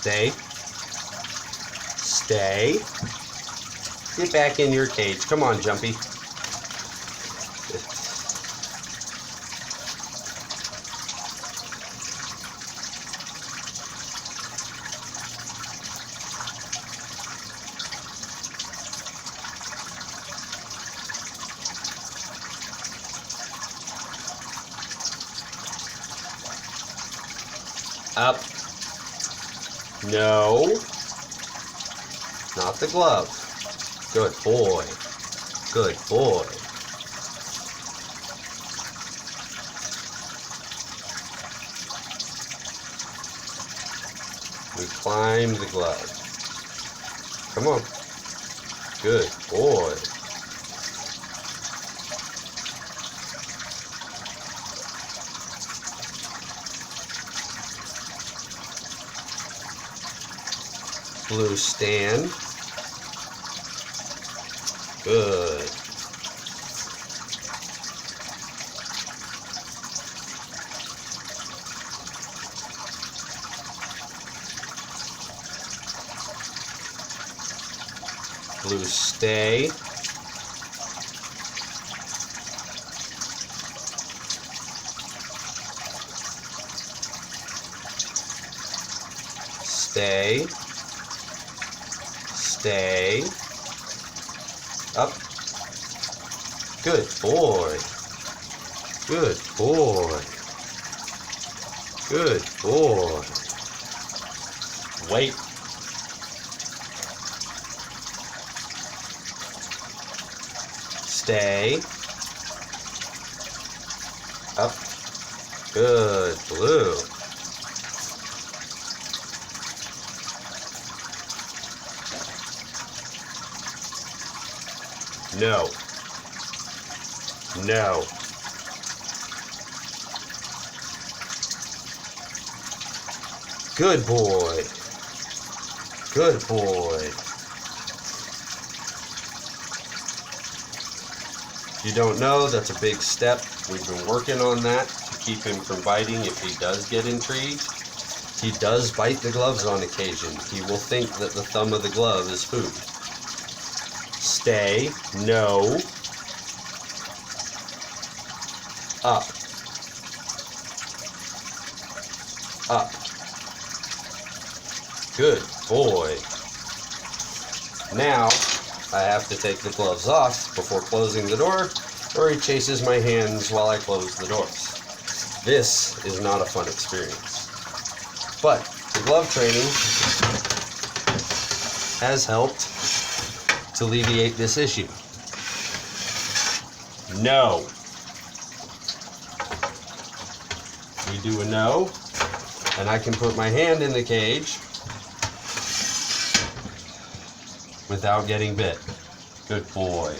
Stay. Stay. Get back in your cage. Come on, Jumpy. Up. No. Not the glove. Good boy. Good boy. We climb the glove. Come on. Good boy. Blue, stand. Good. Blue, stay. Stay. Stay. Up. Good boy. Good boy. Good boy. Wait. Stay. Up. Good. Blue. No. No. Good boy. Good boy. If you don't know, that's a big step. We've been working on that to keep him from biting if he does get intrigued. He does bite the gloves on occasion. He will think that the thumb of the glove is food. Stay. No. Up. Up. Good boy. Now, I have to take the gloves off before closing the door, or he chases my hands while I close the doors. This is not a fun experience. But the glove training has helped to alleviate this issue. No. We do a no, and I can put my hand in the cage without getting bit. Good boy.